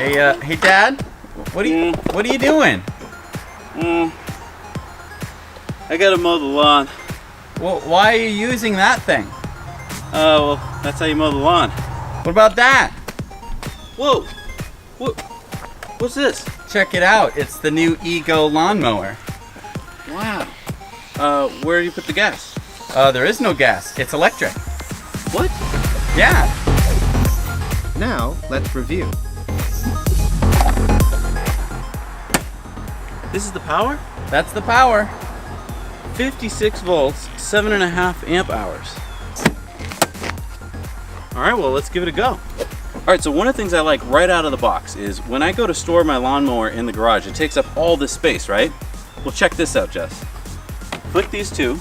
Hey, Dad. What are you doing? I gotta mow the lawn. Well, why are you using that thing? Well, that's how you mow the lawn. What about that? Whoa! What's this? Check it out. It's the new Ego lawnmower. Wow. Where do you put the gas? There is no gas. It's electric. What? Yeah. Now, let's review. This is the power? That's the power. 56 volts, 7.5 amp hours. All right, well, let's give it a go. All right, so one of the things I like right out of the box is when I go to store my lawnmower in the garage, it takes up all this space, right? Well, check this out, Jess. Flick these two,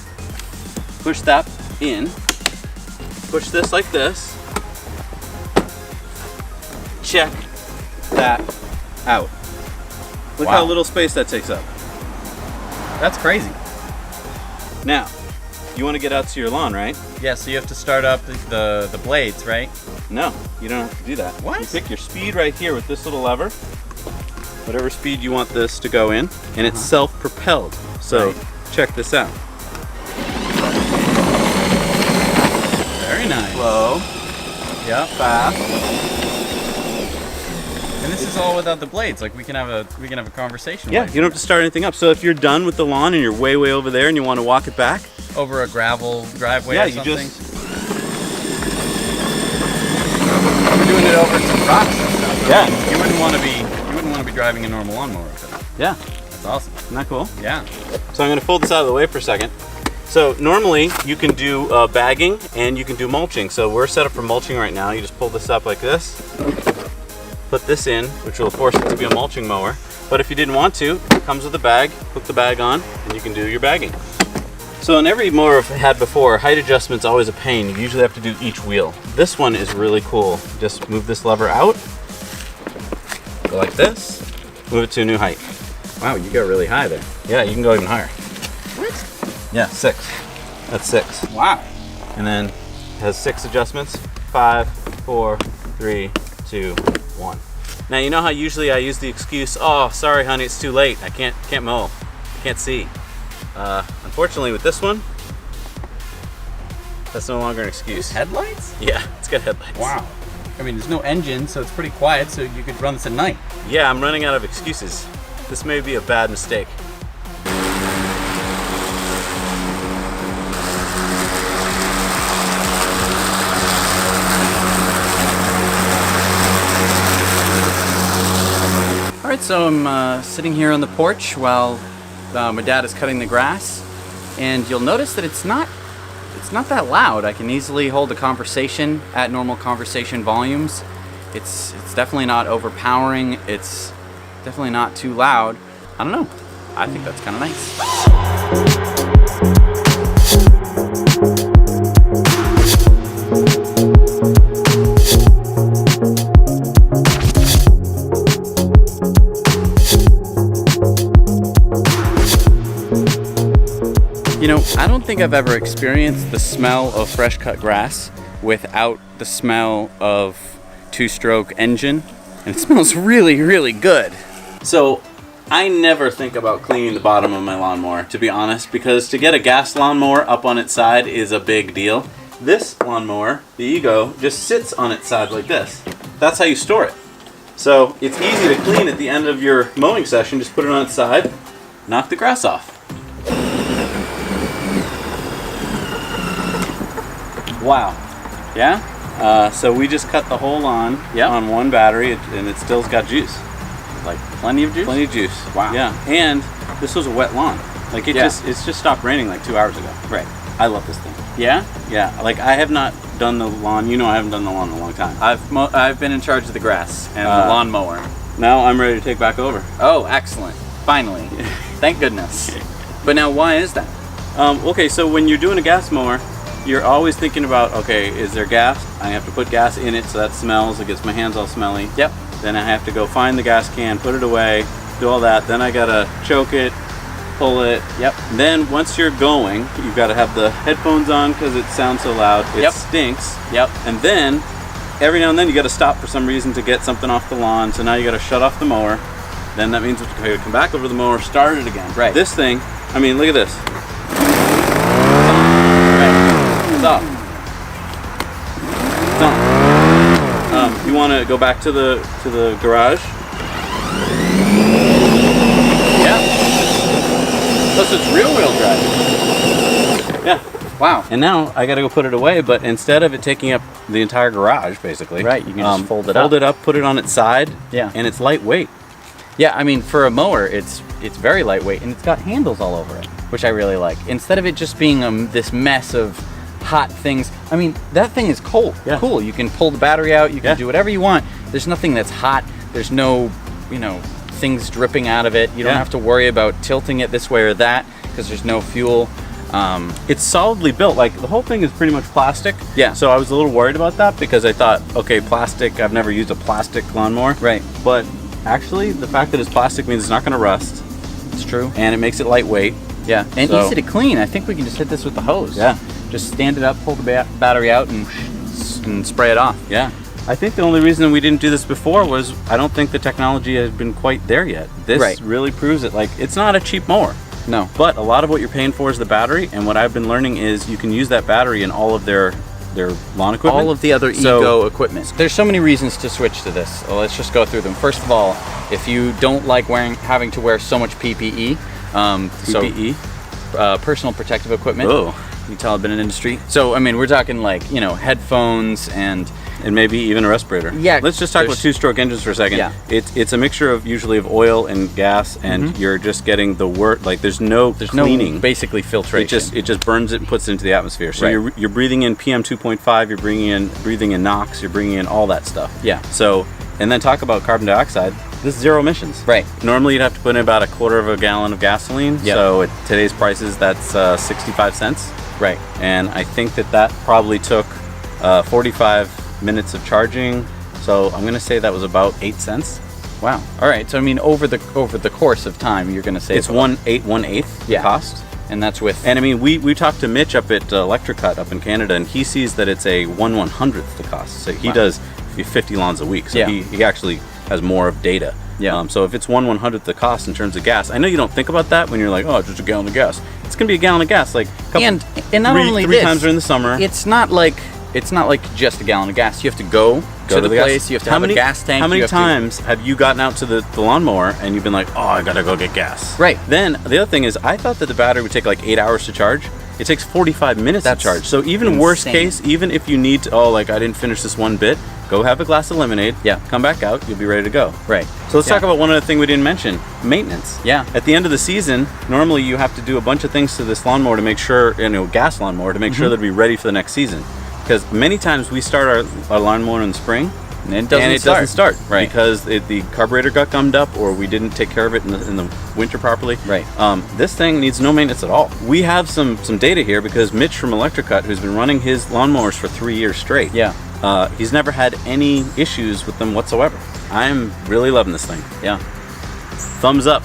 push that in, push this like this, check that out. Look Wow. how little space that takes up. That's crazy. Now, you want to get out to your lawn, right? Yeah, so you have to start up the blades, right? No, you don't have to do that. What? You pick your speed right here with this little lever, whatever speed you want this to go in, and it's self-propelled. So check this out. Very nice. Slow, Yep. fast. And this is all without the blades. Like we can have a conversation. Yeah, like, you don't have to start anything up. So if you're done with the lawn and you're way over there and you want to walk it back, over a gravel driveway yeah, or you something. just We're doing it over some rocks and stuff. Yeah. I mean, you wouldn't want to be driving a normal lawnmower with it. yeah, That's awesome. isn't that cool? Yeah. So I'm going to fold this out of the way for a second. So normally you can do bagging and you can do mulching. So we're set up for mulching right now. You just pull this up like this, put this in, which will force it to be a mulching mower. But if you didn't want to, it comes with a bag, hook the bag on, and you can do your bagging. So in every mower I've had before, height adjustment's always a pain. You usually have to do each wheel. This one is really cool. Just move this lever out, go like this, move it to a new height. Wow, you go really high there. Yeah, you can go even higher. What? Yeah, 6. That's 6. Wow. And then it has 6 adjustments. 5, 4, 3, 2, 1. Now you know how usually I use the excuse, oh, sorry honey, it's too late. I can't mow. I can't see. Unfortunately with this one, that's no longer an excuse. Headlights? Yeah, it's got headlights. Wow. I mean, there's no engine, so it's pretty quiet, so you could run this at night. Yeah, I'm running out of excuses. This may be a bad mistake. All right, so I'm sitting here on the porch while my dad is cutting the grass, and you'll notice that it's not that loud. I can easily hold a conversation at normal conversation volumes. It's definitely not overpowering. It's definitely not too loud. I don't know. I think that's kind of nice. You know, I don't think I've ever experienced the smell of fresh cut grass without the smell of two-stroke engine, and it smells really, really good. So I never think about cleaning the bottom of my lawnmower, to be honest, because to get a gas lawnmower up on its side is a big deal. This lawnmower, the Ego, just sits on its side like this. That's how you store it. So it's easy to clean at the end of your mowing session. Just put it on its side, knock the grass off. Wow. Yeah? So we just cut the whole lawn on one battery, and it still's got juice. Like plenty of juice? Plenty of juice. Wow. Yeah, and this was a wet lawn. Like it's just stopped raining like 2 hours ago. Right. I love this thing. Yeah? Yeah, like I have not done the lawn. You know I haven't done the lawn in a long time. I've been in charge of the grass and the lawnmower. Now I'm ready to take back over. Oh, excellent. Finally. Thank goodness. But now why is that? Okay, so when you're doing a gas mower, you're always thinking about, okay, is there gas? I have to put gas in it so that smells. It gets my hands all smelly. Yep. Then I have to go find the gas can, put it away, do all that. Then I gotta choke it, pull it. Yep. Then once you're going, you've got to have the headphones on because it sounds so loud. It stinks. Yep. And then every now and then you got to stop for some reason to get something off the lawn. So now you got to shut off the mower. Then that means you have to come back over the mower, start it again. Right. This thing, I mean, look at this. It's off. It's on. You want to go back to the garage? Yeah. Plus it's real wheel drive. Yeah. Wow. And now I got to go put it away, but instead of it taking up the entire garage, basically, Right, you can just fold it Fold it up, put it on its side. Yeah. And it's lightweight. Yeah, I mean, for a mower, it's very lightweight, and it's got handles all over it, which I really like. Instead of it just being this mess of hot things, I mean, that thing is cool. Yeah. Cool. You can pull the battery out. You can Yeah. do whatever you want. There's nothing that's hot. There's no, things dripping out of it. You don't Yeah. have to worry about tilting it this way or that because there's no fuel. It's solidly built. Like, the whole thing is pretty much plastic. Yeah. So I was a little worried about that because I thought, okay, plastic, I've never used a plastic lawnmower. Right. But actually, the fact that it's plastic means it's not going to rust, It's true. and it makes it lightweight. Yeah, and So- easy to clean. I think we can just hit this with the hose. Yeah. Just stand it up, pull the battery out, and spray it off. Yeah. I think the only reason we didn't do this before was I don't think the technology has been quite there yet. This Right. really proves it. Like, it's not a cheap mower. No. But a lot of what you're paying for is the battery, and what I've been learning is you can use that battery in all of their lawn equipment. All of the other So- Ego equipment. There's so many reasons to switch to this. So let's just go through them. First of all, if you don't like having to wear so much PPE, PPE? personal protective equipment. Oh. You can tell I've been in industry. So I mean, we're talking like headphones and maybe even a respirator. Yeah, Let's just talk about there's- two-stroke engines for a second. Yeah. It's a mixture of usually of oil and gas, and you're just getting the work. Like, there's no cleaning. no basically filtration. It just burns it and puts it into the atmosphere. So Right. you're breathing in PM 2.5. You're breathing in NOx. You're bringing in all that stuff. Yeah. So, and then talk about carbon dioxide. This is zero emissions. Right. Normally you'd have to put in about a quarter of a gallon of gasoline. Yep. So at today's prices, that's 65 cents. Right. And I think that probably took 45 minutes of charging. So I'm gonna say that was about 8 cents. Wow. All right. So I mean, over the course of time, you're going to save. It's 1/8 Yeah. cost. and that's with. And I mean, we talked to Mitch up at Electricut up in Canada, and he sees that it's a 1/100th the cost. So he Wow. does 50 lawns a week. So Yeah. he actually has more of data. Yeah. So if it's 1/100th the cost in terms of gas, I know you don't think about that when you're like, oh, it's just a gallon of gas. It's gonna be a gallon of gas, like a couple, and not only three this, times during the summer. it's not like just a gallon of gas. You have to go to the gas. place. You have to have a gas tank. How many you have to- times have you gotten out to the lawnmower and you've been like, oh, I gotta go get gas? Right. Then the other thing is, I thought that the battery would take like 8 hours to charge. It takes 45 minutes That's to charge. So even worst insane. case, even if you need to, I didn't finish this one bit, go have a glass of lemonade. Yeah. Come back out. You'll be ready to go. Right. So let's Yeah. talk about one other thing we didn't mention: maintenance. Yeah. At the end of the season, normally you have to do a bunch of things to this lawnmower to make sure, gas lawnmower, to make Mm-hmm. sure that it'll be ready for the next season. Because many times we start our lawnmower in the spring, And it doesn't start Right. because the carburetor got gummed up, or we didn't take care of it in the winter properly. Right. This thing needs no maintenance at all. We have some data here because Mitch from Electricut, who's been running his lawnmowers for 3 years straight, Yeah. he's never had any issues with them whatsoever. I'm really loving this thing. Yeah. Thumbs up.